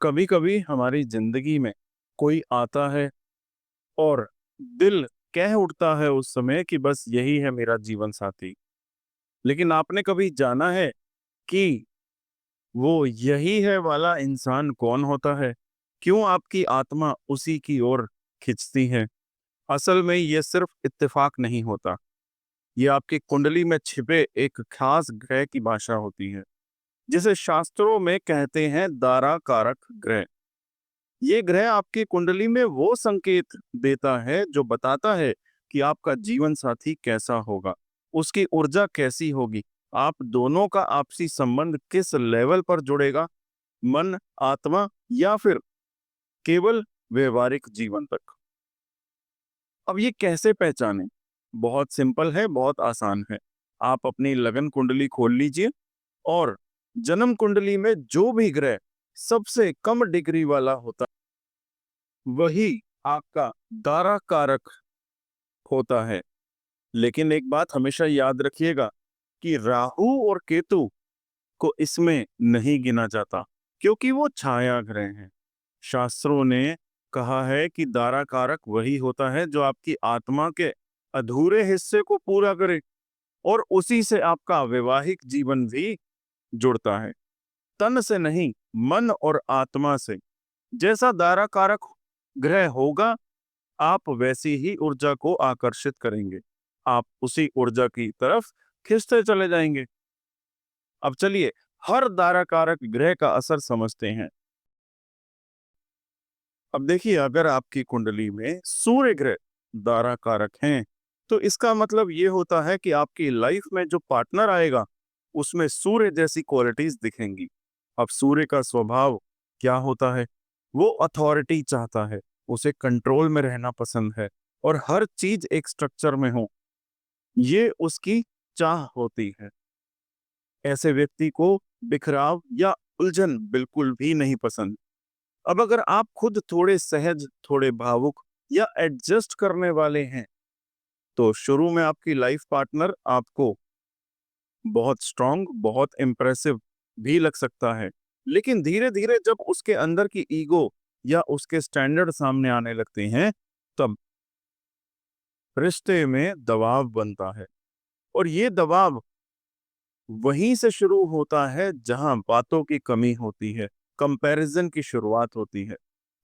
कभी कभी हमारी जिंदगी में कोई आता है और दिल कह उठता है उस समय कि बस यही है मेरा जीवन साथी। लेकिन आपने कभी जाना है कि वो यही है वाला इंसान कौन होता है? क्यों आपकी आत्मा उसी की ओर खिंचती है? असल में ये सिर्फ इत्तेफाक नहीं होता। ये आपकी कुंडली में छिपे एक खास ग्रह की भाषा होती है, जिसे शास्त्रों में कहते हैं दारा कारक ग्रह। ये ग्रह आपकी कुंडली में वो संकेत देता है जो बताता है कि आपका जीवन साथी कैसा होगा, उसकी ऊर्जा कैसी होगी, आप दोनों का आपसी संबंध किस लेवल पर जुड़ेगा, मन, आत्मा या फिर केवल व्यवहारिक जीवन तक। अब ये कैसे पहचानें? बहुत सिंपल है, बहुत आसान है। आप अपनी लगन कुंडली खोल लीजिए और जन्म कुंडली में जो भी ग्रह सबसे कम डिग्री वाला होता वही आपका दारा कारक होता है। लेकिन एक बात हमेशा याद रखिएगा कि राहु और केतु को इसमें नहीं गिना जाता, क्योंकि वो छाया ग्रह हैं। शास्त्रों ने कहा है कि दारा कारक वही होता है जो आपकी आत्मा के अधूरे हिस्से को पूरा करे, और उसी से आपका वैवाहिक जीवन भी जुड़ता है। तन से नहीं, मन और आत्मा से। जैसा दारा कारक ग्रह होगा, आप वैसी ही ऊर्जा को आकर्षित करेंगे। आप उसी ऊर्जा की तरफ खिंचते चले जाएंगे। अब चलिए हर दारा कारक ग्रह का असर समझते हैं। अब देखिए, अगर आपकी कुंडली में सूर्य ग्रह दारा कारक हैं, तो इसका मतलब ये होता है कि आपकी लाइफ में जो पार्टनर आएगा, उसमें सूर्य जैसी क्वालिटीज दिखेंगी। अब सूर्य का स्वभाव क्या होता है? वो अथॉरिटी चाहता है, उसे कंट्रोल में रहना पसंद है, और हर चीज एक स्ट्रक्चर में हो, ये उसकी चाह होती है। ऐसे व्यक्ति को बिखराव या उलझन बिल्कुल भी नहीं पसंद। अब अगर आप खुद थोड़े सहज, थोड़े भावुक या एडजस्ट करने वाले हैं, तो शुरू में आपकी लाइफ पार्टनर आपको बहुत स्ट्रांग, बहुत इम्प्रेसिव भी लग सकता है। लेकिन धीरे धीरे जब उसके अंदर की ईगो या उसके स्टैंडर्ड सामने आने लगते हैं, तब रिश्ते में दबाव बनता है। और ये दबाव वहीं से शुरू होता है जहां बातों की कमी होती है, कंपैरिजन की शुरुआत होती है।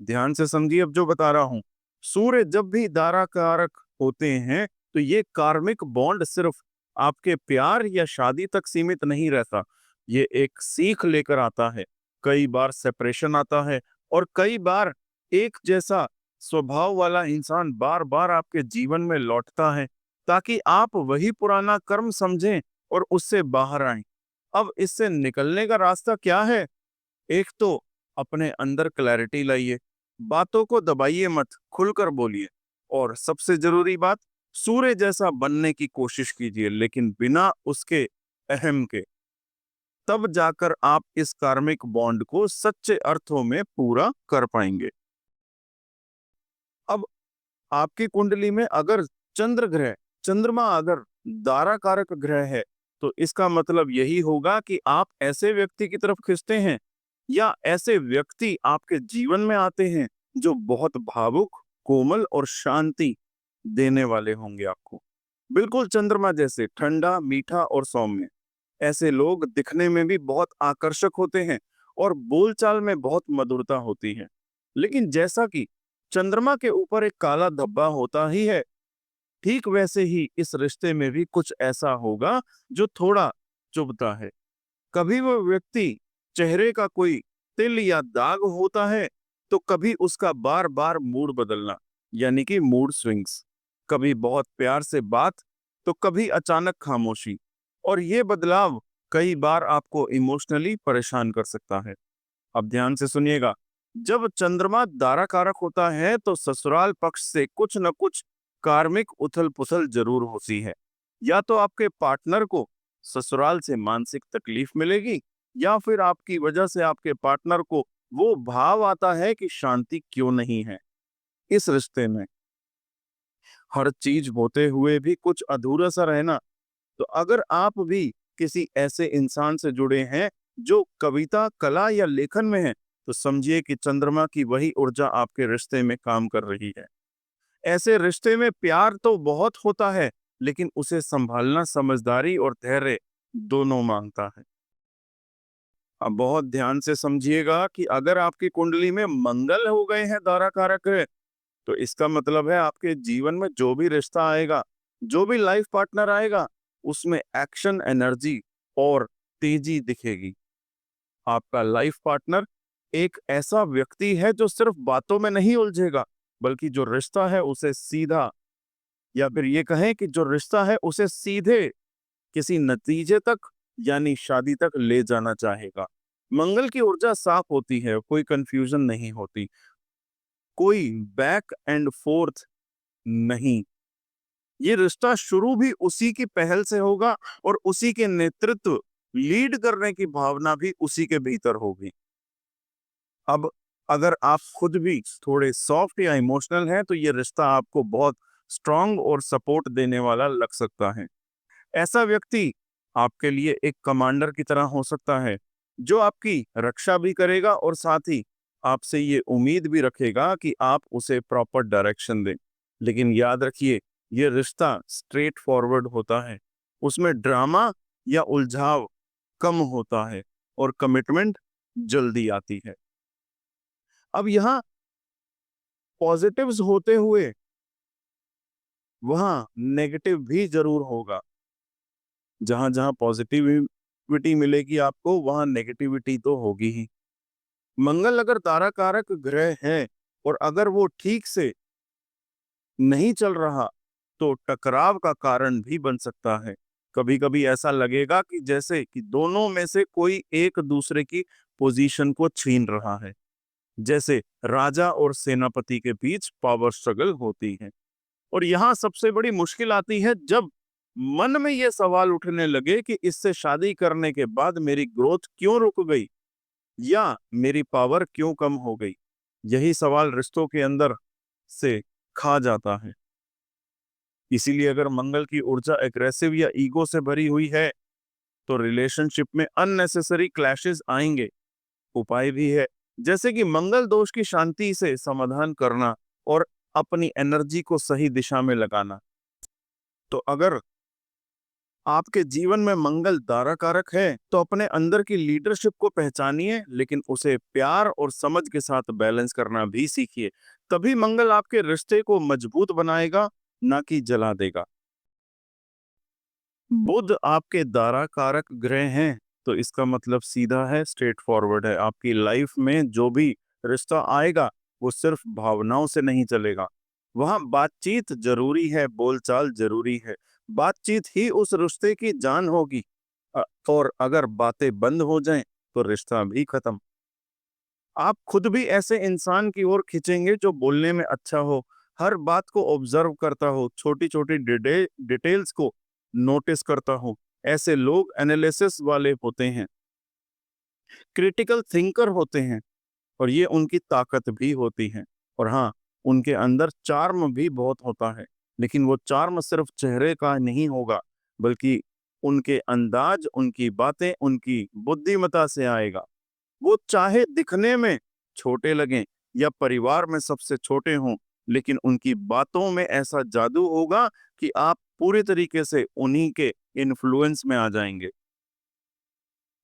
ध्यान से समझिए अब जो बता रहा हूं। सूर्य जब भी दारा कारक होते हैं, तो ये कार्मिक बॉन्ड सिर्फ आपके प्यार या शादी तक सीमित नहीं रहता। ये एक सीख लेकर आता है। कई बार सेपरेशन आता है, और कई बार एक जैसा स्वभाव वाला इंसान बार बार आपके जीवन में लौटता है, ताकि आप वही पुराना कर्म समझें और उससे बाहर आएं। अब इससे निकलने का रास्ता क्या है? एक तो अपने अंदर क्लैरिटी लाइए, बातों को दबाइए मत, खुलकर बोलिए। और सबसे जरूरी बात, सूर्य जैसा बनने की कोशिश कीजिए, लेकिन बिना उसके अहम के। तब जाकर आप इस कार्मिक बॉन्ड को सच्चे अर्थों में पूरा कर पाएंगे। अब आपकी कुंडली में अगर चंद्र ग्रह, चंद्रमा अगर दारा कारक ग्रह है, तो इसका मतलब यही होगा कि आप ऐसे व्यक्ति की तरफ खिंचते हैं, या ऐसे व्यक्ति आपके जीवन में आते हैं जो बहुत भावुक, कोमल और शांति देने वाले होंगे आपको। बिल्कुल चंद्रमा जैसे ठंडा, मीठा और सौम्य। ऐसे लोग दिखने में भी बहुत आकर्षक होते हैं, और बोलचाल में बहुत मधुरता होती है। लेकिन जैसा कि चंद्रमा के ऊपर एक काला धब्बा होता ही है, ठीक वैसे ही इस रिश्ते में भी कुछ ऐसा होगा जो थोड़ा चुभता है। कभी वो व्यक्ति चेहरे का कोई तिल या दाग होता है, तो कभी उसका बार बार मूड बदलना, यानी कि मूड स्विंग्स। कभी बहुत प्यार से बात, तो कभी अचानक खामोशी। और ये बदलाव कई बार आपको इमोशनली परेशान कर सकता है। अब ध्यान से सुनिएगा। जब चंद्रमा दारा कारक होता है, तो ससुराल पक्ष से कुछ न कुछ कार्मिक उथल पुथल जरूर होती है। या तो आपके पार्टनर को ससुराल से मानसिक तकलीफ मिलेगी, या फिर आपकी वजह से आपके पार्टनर को वो भाव आता है कि शांति क्यों नहीं है इस रिश्ते में। हर चीज होते हुए भी कुछ अधूरा सा रहना। तो अगर आप भी किसी ऐसे इंसान से जुड़े हैं जो कविता, कला या लेखन में है, तो समझिए कि चंद्रमा की वही ऊर्जा आपके रिश्ते में काम कर रही है। ऐसे रिश्ते में प्यार तो बहुत होता है, लेकिन उसे संभालना समझदारी और धैर्य दोनों मांगता है। अब बहुत ध्यान से समझिएगा कि अगर आपकी कुंडली में मंगल हो गए हैं दारा कारक है, तो इसका मतलब है आपके जीवन में जो भी रिश्ता आएगा, जो भी लाइफ पार्टनर आएगा, उसमें एक्शन, एनर्जी और तेजी दिखेगी। आपका लाइफ पार्टनर एक ऐसा व्यक्ति है जो सिर्फ बातों में नहीं उलझेगा, बल्कि जो रिश्ता है उसे सीधा, या फिर ये कहें कि जो रिश्ता है उसे सीधे किसी नतीजे तक, यानी शादी तक ले जाना चाहेगा। मंगल की ऊर्जा साफ होती है, कोई कंफ्यूजन नहीं होती, कोई बैक एंड फोर्थ नहीं। ये रिश्ता शुरू भी उसी की पहल से होगा और उसी के नेतृत्व, लीड करने की भावना भी उसी के भीतर होगी। अब अगर आप खुद भी थोड़े सॉफ्ट या इमोशनल हैं, तो ये रिश्ता आपको बहुत स्ट्रांग और सपोर्ट देने वाला लग सकता है। ऐसा व्यक्ति आपके लिए एक कमांडर की तरह हो सकता है, जो आपकी रक्षा भी करेगा और साथ ही आपसे ये उम्मीद भी रखेगा कि आप उसे प्रॉपर डायरेक्शन दें। लेकिन याद रखिए, ये रिश्ता स्ट्रेट फॉरवर्ड होता है, उसमें ड्रामा या उलझाव कम होता है और कमिटमेंट जल्दी आती है। अब यहाँ पॉजिटिव्स होते हुए वहाँ नेगेटिव भी जरूर होगा। जहां जहां पॉजिटिविटी मिलेगी आपको, वहां नेगेटिविटी तो होगी ही। मंगल अगर तारा कारक ग्रह है और अगर वो ठीक से नहीं चल रहा, तो टकराव का कारण भी बन सकता है। कभी कभी ऐसा लगेगा कि जैसे कि दोनों में से कोई एक दूसरे की पोजीशन को छीन रहा है, जैसे राजा और सेनापति के बीच पावर स्ट्रगल होती है। और यहाँ सबसे बड़ी मुश्किल आती है जब मन में यह सवाल उठने लगे कि इससे शादी करने के बाद मेरी ग्रोथ क्यों रुक गई, या मेरी पावर क्यों कम हो गई। यही सवाल रिश्तों के अंदर से खा जाता है। इसीलिए अगर मंगल की ऊर्जा एग्रेसिव या ईगो से भरी हुई है, तो रिलेशनशिप में अननेसेसरी क्लैशेस आएंगे। उपाय भी है, जैसे कि मंगल दोष की शांति से समाधान करना और अपनी एनर्जी को सही दिशा में लगाना। तो अगर आपके जीवन में मंगल दारा कारक है, तो अपने अंदर की लीडरशिप को पहचानिए, लेकिन उसे प्यार और समझ के साथ बैलेंस करना भी सीखिए। तभी मंगल आपके रिश्ते को मजबूत बनाएगा, ना कि जला देगा। बुध आपके दारा कारक ग्रह हैं, तो इसका मतलब सीधा है, स्ट्रेट फॉरवर्ड है। आपकी लाइफ में जो भी रिश्ता आएगा, वो सिर्फ भावनाओं से नहीं चलेगा। वहां बातचीत जरूरी है, बोलचाल जरूरी है। बातचीत ही उस रिश्ते की जान होगी। और अगर बातें बंद हो जाएं, तो रिश्ता भी खत्म। आप खुद भी ऐसे इंसान की ओर खींचेंगे जो बोलने में अच्छा हो, हर बात को ऑब्जर्व करता हो, छोटी छोटी डिटेल्स को नोटिस करता हो। ऐसे लोग एनालिसिस वाले होते हैं, क्रिटिकल थिंकर होते हैं, और ये उनकी ताकत भी होती है। और हाँ, उनके अंदर चार्म भी बहुत होता है, लेकिन वो चार्म सिर्फ चेहरे का नहीं होगा, बल्कि उनके अंदाज, उनकी बातें, उनकी बुद्धिमत्ता से आएगा। वो चाहे दिखने में छोटे लगें या परिवार में सबसे छोटे हों, लेकिन उनकी बातों में ऐसा जादू होगा कि आप पूरी तरीके से उन्हीं के इन्फ्लुएंस में आ जाएंगे।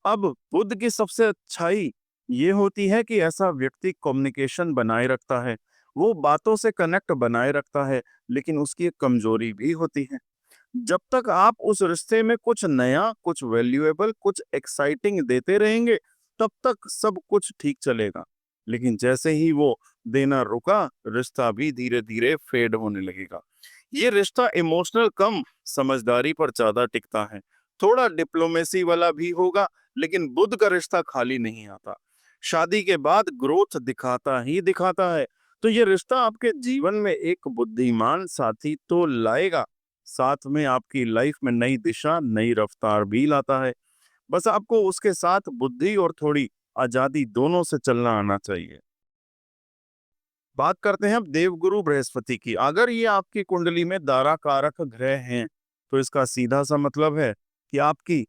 अब बुद्ध की सबसे अच्छाई ये होती है कि ऐसा व्यक्ति कम्युनिकेशन बनाए रखता है, वो बातों से कनेक्ट बनाए रखता है, लेकिन उसकी एक कमजोरी भी होती है। जब तक आप उस रिश्ते में कुछ नया, कुछ वैल्यूएबल, कुछ एक्साइटिंग देते रहेंगे, तब तक सब कुछ ठीक चलेगा। लेकिन जैसे ही वो देना रुका, रिश्ता भी धीरे धीरे फेड होने लगेगा। ये रिश्ता इमोशनल कम, समझदारी पर ज्यादा टिकता है। थोड़ा डिप्लोमेसी वाला भी होगा, लेकिन बुद्ध का रिश्ता खाली नहीं आता। शादी के बाद ग्रोथ दिखाता ही दिखाता है। तो ये रिश्ता आपके जीवन में एक बुद्धिमान साथी तो लाएगा, साथ में आपकी लाइफ में नई दिशा, नई रफ्तार भी लाता है। बस आपको उसके साथ बुद्धि और थोड़ी आजादी दोनों से चलना आना चाहिए। बात करते हैं अब देवगुरु बृहस्पति की। अगर ये आपकी कुंडली में दारा कारक ग्रह हैं, तो इसका सीधा सा मतलब है कि आपकी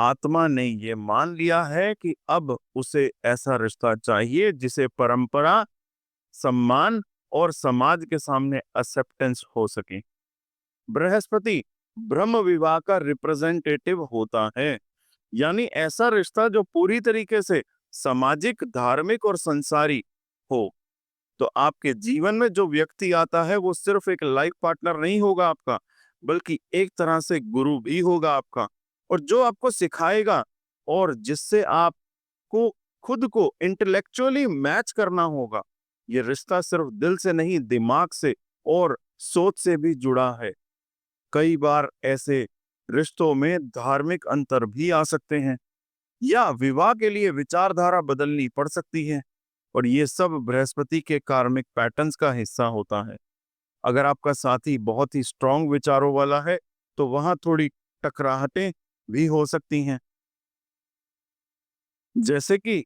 आत्मा ने ये मान लिया है कि अब उसे ऐसा रिश्ता चाहिए जिसे परंपरा, सम्मान और समाज के सामने एक्सेप्टेंस हो सके। बृहस्पति ब्रह्म विवाह का रिप्रेजेंटेटिव होता है, यानी ऐसा रिश्ता जो पूरी तरीके से सामाजिक, धार्मिक और संसारी हो। तो आपके जीवन में जो व्यक्ति आता है वो सिर्फ एक लाइफ पार्टनर नहीं होगा आपका, बल्कि एक तरह से गुरु भी होगा आपका, और जो आपको सिखाएगा और जिससे आपको खुद को इंटेलेक्चुअली मैच करना होगा। ये रिश्ता सिर्फ दिल से नहीं, दिमाग से और सोच से भी जुड़ा है। कई बार ऐसे रिश्तों में धार्मिक अंतर भी आ सकते हैं या विवाह के लिए विचारधारा बदलनी पड़ सकती है, और ये सब बृहस्पति के कार्मिक पैटर्न्स का हिस्सा होता है। अगर आपका साथी बहुत ही स्ट्रांग विचारों वाला है तो वहां थोड़ी टकराहटें भी हो सकती हैं, जैसे कि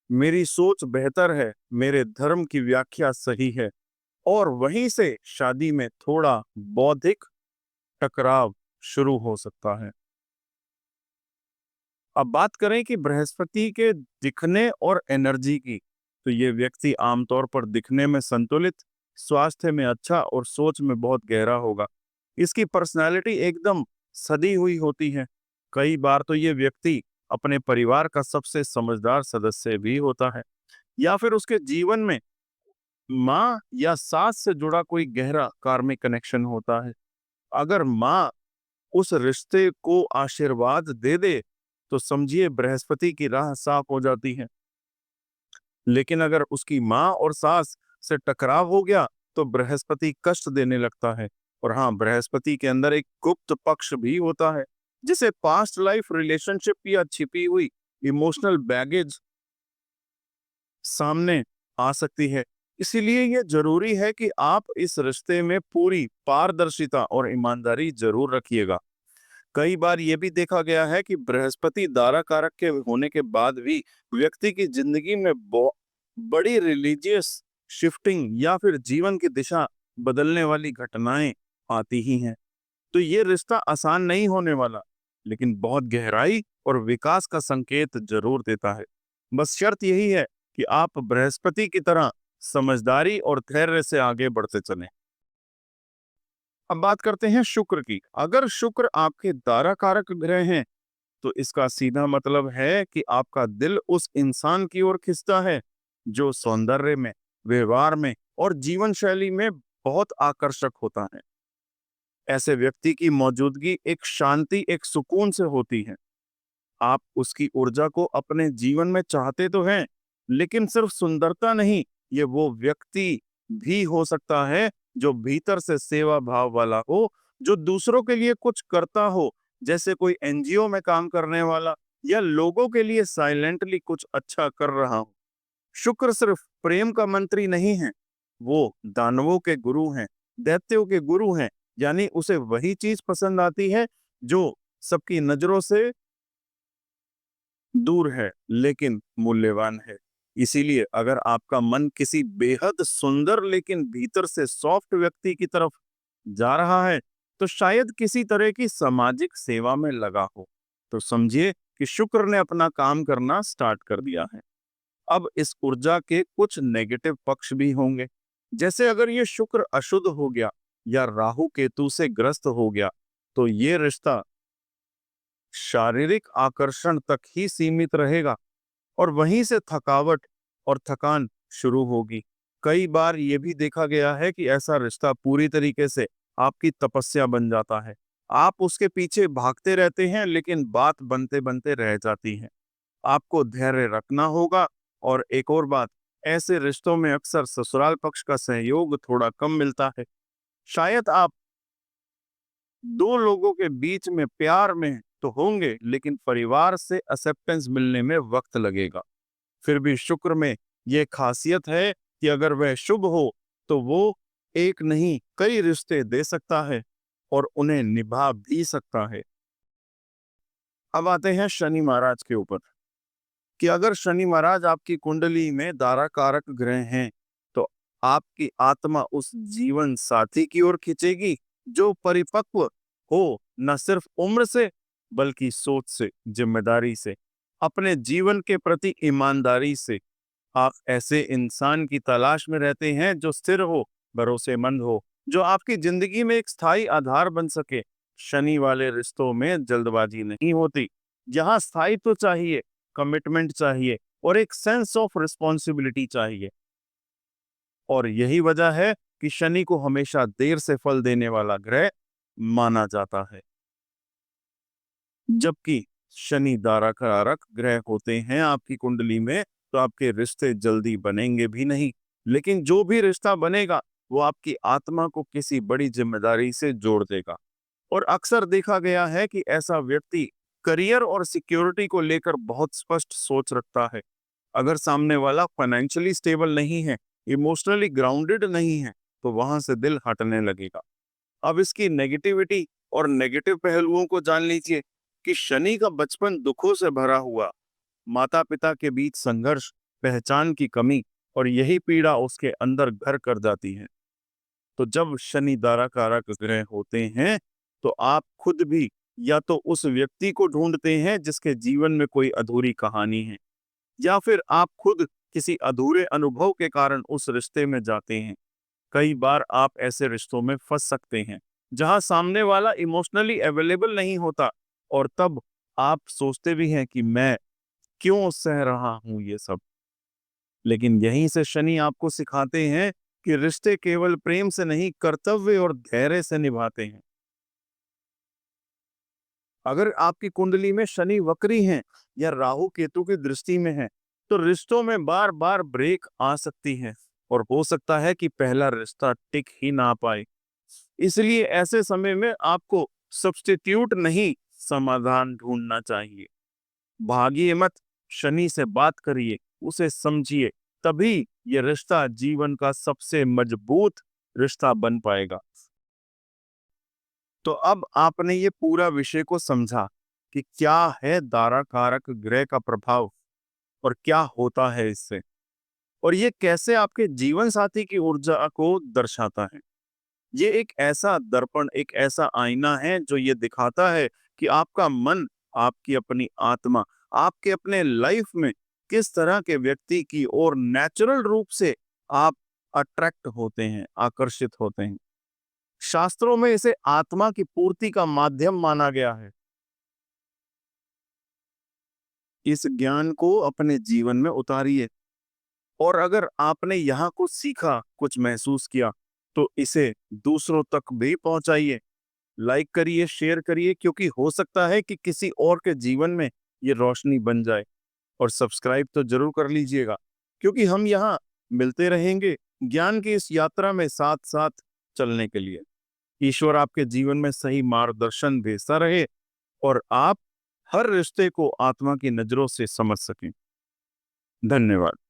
मेरी सोच बेहतर है, मेरे धर्म की व्याख्या सही है, और वहीं से शादी में थोड़ा बौद्धिक टकराव शुरू हो सकता है। अब बात करें कि बृहस्पति के दिखने और एनर्जी की, तो ये व्यक्ति आमतौर पर दिखने में संतुलित, स्वास्थ्य में अच्छा और सोच में बहुत गहरा होगा। इसकी पर्सनैलिटी एकदम सदी हुई होती है। कई बार तो ये व्यक्ति अपने परिवार का सबसे समझदार सदस्य भी होता है, या फिर उसके जीवन में माँ या सास से जुड़ा कोई गहरा कार्मिक कनेक्शन होता है। अगर माँ उस रिश्ते को आशीर्वाद दे दे तो समझिए बृहस्पति की राह साफ हो जाती है। लेकिन अगर उसकी माँ और सास से टकराव हो गया तो बृहस्पति कष्ट देने लगता है। और हाँ, बृहस्पति के अंदर एक गुप्त पक्ष भी होता है, जिसे पास्ट लाइफ रिलेशनशिप या छिपी हुई इमोशनल बैगेज सामने आ सकती है। इसीलिए यह जरूरी है कि आप इस रिश्ते में पूरी पारदर्शिता और ईमानदारी जरूर रखिएगा। कई बार यह भी देखा गया है कि बृहस्पति दारा कारक के होने के बाद भी व्यक्ति की जिंदगी में बड़ी रिलीजियस शिफ्टिंग या फिर जीवन की दिशा बदलने वाली घटनाएं आती ही हैं। तो ये रिश्ता आसान नहीं होने वाला, लेकिन बहुत गहराई और विकास का संकेत जरूर देता है। बस शर्त यही है कि आप बृहस्पति की तरह समझदारी और धैर्य से आगे बढ़ते चलें। अब बात करते हैं शुक्र की। अगर शुक्र आपके दारा कारक ग्रह हैं तो इसका सीधा मतलब है कि आपका दिल उस इंसान की ओर खिंचता है जो सौंदर्य में, व्यवहार में और जीवन शैली में बहुत आकर्षक होता है। ऐसे व्यक्ति की मौजूदगी एक शांति, एक सुकून से होती है। आप उसकी ऊर्जा को अपने जीवन में चाहते तो हैं, लेकिन सिर्फ सुंदरता नहीं, ये वो व्यक्ति भी हो सकता है जो भीतर से सेवा भाव वाला हो, जो दूसरों के लिए कुछ करता हो, जैसे कोई एनजीओ में काम करने वाला या लोगों के लिए साइलेंटली कुछ अच्छा कर रहा हो। शुक्र सिर्फ प्रेम का मंत्री नहीं है, वो दानवों के गुरु हैं, दैत्यों के गुरु हैं। यानी उसे वही चीज पसंद आती है जो सबकी नजरों से दूर है लेकिन मूल्यवान है। इसीलिए अगर आपका मन किसी बेहद सुंदर लेकिन भीतर से सॉफ्ट व्यक्ति की तरफ जा रहा है तो शायद किसी तरह की सामाजिक सेवा में लगा हो, तो समझिए कि शुक्र ने अपना काम करना स्टार्ट कर दिया है। अब इस ऊर्जा के कुछ नेगेटिव पक्ष भी होंगे, जैसे अगर ये शुक्र अशुद्ध हो गया या राहु केतु से ग्रस्त हो गया तो ये रिश्ता शारीरिक आकर्षण तक ही सीमित रहेगा और वहीं से थकावट और थकान शुरू होगी। कई बार यह भी देखा गया है कि ऐसा रिश्ता पूरी तरीके से आपकी तपस्या बन जाता है। आप उसके पीछे भागते रहते हैं लेकिन बात बनते बनते रह जाती है। आपको धैर्य रखना होगा। और एक और बात, ऐसे रिश्तों में अक्सर ससुराल पक्ष का सहयोग थोड़ा कम मिलता है। शायद आप दो लोगों के बीच में प्यार में तो होंगे, लेकिन परिवार से एक्सेप्टेंस मिलने में वक्त लगेगा। फिर भी शुक्र में यह खासियत है कि अगर वह शुभ हो तो वो एक नहीं कई रिश्ते दे सकता है और उन्हें निभा भी सकता है। अब आते हैं शनि महाराज के ऊपर, कि अगर शनि महाराज आपकी कुंडली में दारा कारक ग्रह हैं तो आपकी आत्मा उस जीवन साथी की ओर खिंचेगी जो परिपक्व हो, न सिर्फ उम्र से बल्कि सोच से, जिम्मेदारी से, अपने जीवन के प्रति ईमानदारी से। आप ऐसे इंसान की तलाश में रहते हैं जो स्थिर हो, भरोसेमंद हो, जो आपकी जिंदगी में एक स्थायी आधार बन सके। शनि वाले रिश्तों में जल्दबाजी नहीं होती। जहां स्थायित्व चाहिए, कमिटमेंट चाहिए और एक सेंस ऑफ रिस्पॉन्सिबिलिटी चाहिए। और यही वजह है कि शनि को हमेशा देर से फल देने वाला ग्रह माना जाता है। जबकि शनि दाराकारक ग्रह होते हैं आपकी कुंडली में, तो आपके रिश्ते जल्दी बनेंगे भी नहीं। लेकिन जो भी रिश्ता बनेगा वो आपकी आत्मा को किसी बड़ी जिम्मेदारी से जोड़ देगा। और अक्सर देखा गया है कि ऐसा व्यक्ति करियर और सिक्योरिटी को लेकर बहुत स्पष्ट सोच रखता है। अगर सामने वाला फाइनेंशियली स्टेबल नहीं है, इमोशनली ग्राउंडेड नहीं है, तो वहां से दिल हटने लगेगा। अब इसकी नेगेटिविटी और नेगेटिव पहलुओं को जान लीजिए कि शनि का बचपन दुखों से भरा हुआ, माता पिता के बीच संघर्ष, पहचान की कमी, और यही पीड़ा उसके अंदर घर कर जाती है। तो जब शनि दाराकारक ग्रह होते हैं, तो आप खुद भी या तो उस व्यक्ति को ढूंढते हैं जिसके जीवन में कोई अधूरी कहानी है, या फिर आप खुद किसी अधूरे अनुभव के कारण उस रिश्ते में जाते हैं। कई बार आप ऐसे रिश्तों में फंस सकते हैं जहां सामने वाला इमोशनली अवेलेबल नहीं होता, और तब आप सोचते भी हैं कि मैं क्यों सह रहा हूं ये सब। लेकिन यहीं से शनि आपको सिखाते हैं कि रिश्ते केवल प्रेम से नहीं, कर्तव्य और धैर्य से निभाते हैं। अगर आपकी कुंडली में शनि वक्री हैं या राहु केतु की दृष्टि में है, तो रिश्तों में बार बार ब्रेक आ सकती है, और हो सकता है कि पहला रिश्ता टिक ही ना पाए। इसलिए ऐसे समय में आपको सब्स्टिट्यूट नहीं, समाधान ढूंढना चाहिए। भागिए मत, शनि से बात करिए, उसे समझिए, तभी ये रिश्ता जीवन का सबसे मजबूत रिश्ता बन पाएगा। तो अब आपने ये पूरा विषय को समझा कि क्या है दाराकारक ग्रह का प्रभाव और क्या होता है इससे, और ये कैसे आपके जीवन साथी की ऊर्जा को दर्शाता है। ये एक ऐसा दर्पण, एक ऐसा आईना है जो ये दिखाता है कि आपका मन, आपकी अपनी आत्मा, आपके अपने लाइफ में किस तरह के व्यक्ति की ओर नेचुरल रूप से आप अट्रैक्ट होते हैं, आकर्षित होते हैं। शास्त्रों में इसे आत्मा की पूर्ति का माध्यम माना गया है। इस ज्ञान को अपने जीवन में उतारिए, और अगर आपने यहाँ कुछ सीखा, कुछ महसूस किया, तो इसे दूसरों तक भी पहुंचाइए। लाइक करिए, शेयर करिए, क्योंकि हो सकता है कि किसी और के जीवन में ये रोशनी बन जाए। और सब्सक्राइब तो जरूर कर लीजिएगा, क्योंकि हम यहाँ मिलते रहेंगे ज्ञान की इस यात्रा में साथ साथ चलने के लिए। ईश्वर आपके जीवन में सही मार्गदर्शन भेजता रहे, और आप हर रिश्ते को आत्मा की नजरों से समझ सकें। धन्यवाद।